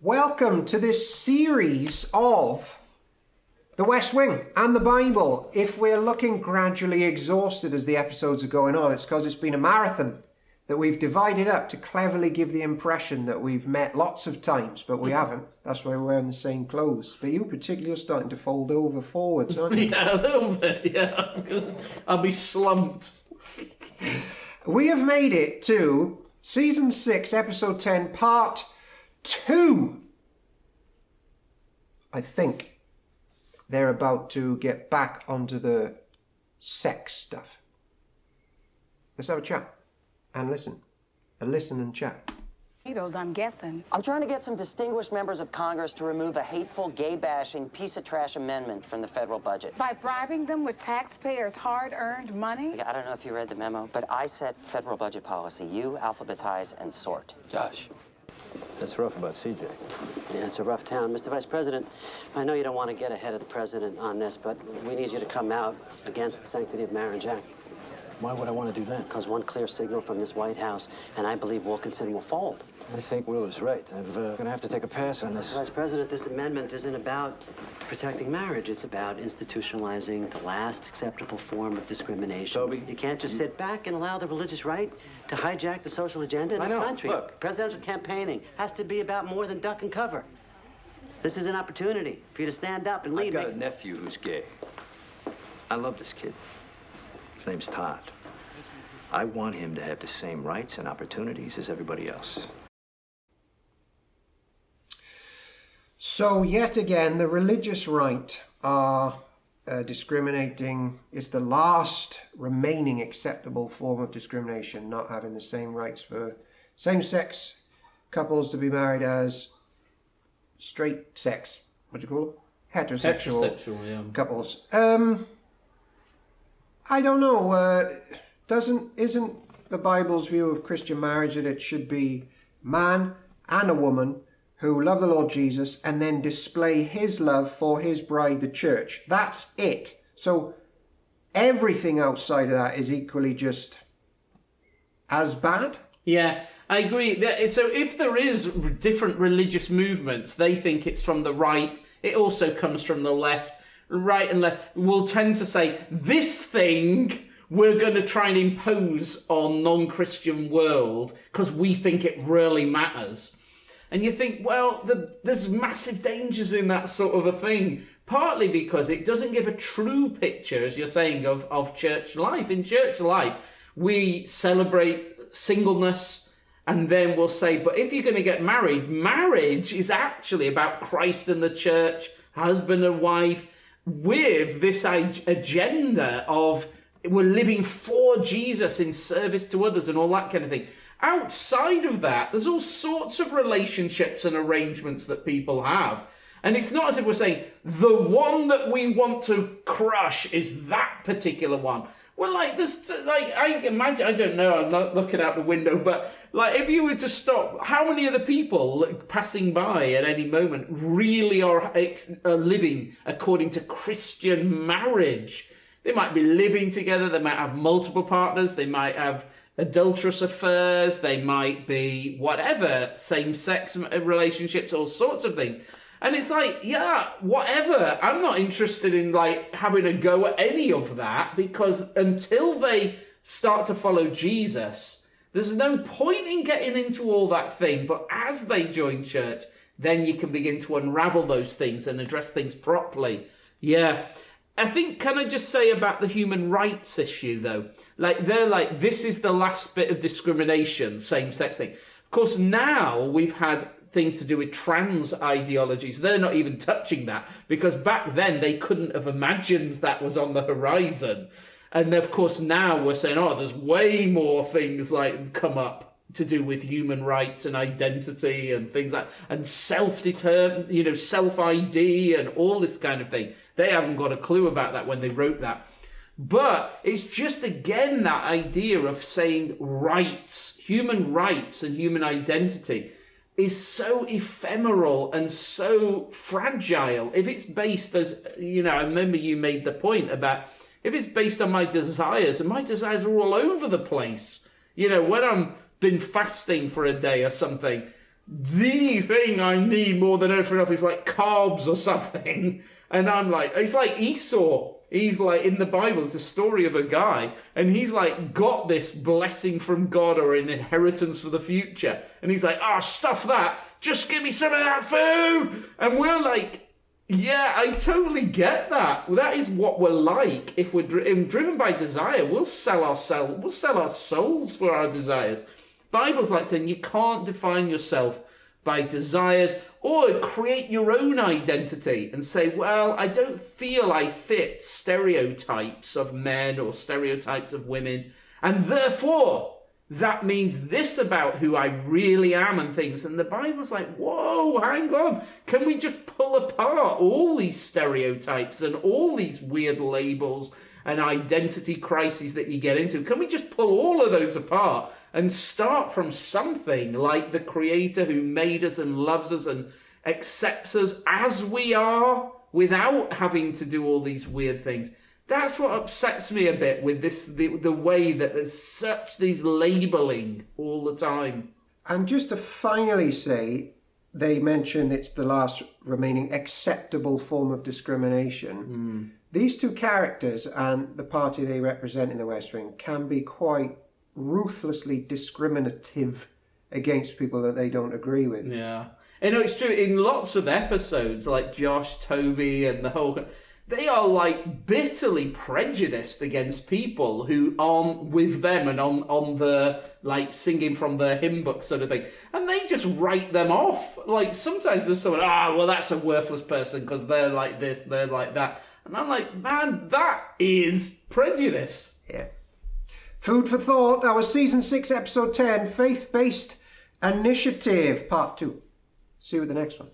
Welcome to this series of The West Wing and the Bible. If we're looking gradually exhausted as the episodes are going on, it's because it's been a marathon that we've divided up to cleverly give the impression that we've met lots of times, but we haven't. That's why we're wearing the same clothes. But you particularly are starting to fold over forwards, aren't you? Yeah, a little bit, yeah. Because I'll be slumped. We have made it to Season 6, Episode 10, Part 2. I think they're about to get back onto the sex stuff. Let's have a chat and listen. Listen and chat. I'm guessing. I'm trying to get some distinguished members of Congress to remove a hateful, gay-bashing, piece of trash amendment from the federal budget. By bribing them with taxpayers' hard-earned money? I don't know if you read the memo, but I set federal budget policy. You alphabetize and sort. Josh, that's rough about CJ. Yeah, it's a rough town. Mr. Vice President, I know you don't want to get ahead of the president on this, but we need you to come out against the Sanctity of Marriage Act. Why would I want to do that? Because one clear signal from this White House, and I believe Wilkinson will fold. I think Will is right. I'm going to have to take a pass on this. Vice President, this amendment isn't about protecting marriage. It's about institutionalizing the last acceptable form of discrimination. Toby, you can't just sit back and allow the religious right to hijack the social agenda in this country. Look. Presidential campaigning has to be about more than duck and cover. This is an opportunity for you to stand up and lead. I've got a nephew who's gay. I love this kid. His name's Todd. I want him to have the same rights and opportunities as everybody else. So yet again, the religious right are discriminating. Is the last remaining acceptable form of discrimination, not having the same rights for same-sex couples to be married as straight sex. What do you call them? Heterosexual couples. I don't know. Isn't the Bible's view of Christian marriage that it should be man and a woman who love the Lord Jesus and then display his love for his bride, the church? That's it. So everything outside of that is equally just as bad? Yeah, I agree. So if there is different religious movements, they think it's from the right. It also comes from the left. Right and left will tend to say, this thing we're going to try and impose on non-Christian world because we think it really matters. And you think, well, there's massive dangers in that sort of a thing, partly because it doesn't give a true picture, as you're saying, of church life. In church life, we celebrate singleness, and then we'll say, but if you're going to get married, marriage is actually about Christ and the church, husband and wife, with this agenda of we're living for Jesus in service to others and all that kind of thing. Outside of that, there's all sorts of relationships and arrangements that people have. And it's not as if we're saying, the one that we want to crush is that particular one. Well, I imagine, I don't know, I'm not looking out the window, but if you were to stop, how many of the people passing by at any moment really are living according to Christian marriage? They might be living together, they might have multiple partners, they might have adulterous affairs, they might be whatever, same-sex relationships, all sorts of things. And it's yeah, whatever. I'm not interested in having a go at any of that, because until they start to follow Jesus, there's no point in getting into all that thing. But as they join church, then you can begin to unravel those things and address things properly. Yeah. I think, can I just say about the human rights issue, though? They're this is the last bit of discrimination, same-sex thing. Of course, now we've had things to do with trans ideologies. They're not even touching that, because back then they couldn't have imagined that was on the horizon. And of course now we're saying, there's way more things come up to do with human rights and identity and things and self-determined, self-ID and all this kind of thing. They haven't got a clue about that when they wrote that. But it's just, again, that idea of saying rights, human rights and human identity is so ephemeral and so fragile. If it's based as, I remember you made the point about, if it's based on my desires, and my desires are all over the place. When I'm been fasting for a day or something, the thing I need more than anything else is like carbs or something. And I'm like, it's like Esau. He's like, in the Bible, it's the story of a guy, and he's like got this blessing from God or an inheritance for the future. And he's like, stuff that. Just give me some of that food. And we're like, yeah, I totally get that. That is what we're like. If we're driven by desire, we'll sell ourselves. We'll sell our souls for our desires. Bible's like saying you can't define yourself by desires or create your own identity and say, well, I don't feel I fit stereotypes of men or stereotypes of women, and therefore that means this about who I really am and things. And the Bible's like, whoa, hang on. Can we just pull apart all these stereotypes and all these weird labels and identity crises that you get into? Can we just pull all of those apart and start from something like the Creator who made us and loves us and accepts us as we are without having to do all these weird things? That's what upsets me a bit with this, the way that there's such these labeling all the time. And just to finally say, they mention it's the last remaining acceptable form of discrimination. These two characters and the party they represent in the West Wing can be quite ruthlessly discriminative against people that they don't agree with. Yeah. And it's true, in lots of episodes, like Josh, Toby, and the whole... They are like bitterly prejudiced against people who aren't with them and on the, like, singing from the hymn book sort of thing. And they just write them off. Like, sometimes there's someone, well, that's a worthless person because they're like this, they're like that. And I'm like, man, that is prejudice. Yeah. Food for thought. Our Season 6, Episode 10, Faith-Based Initiative, Part 2. See you with the next one.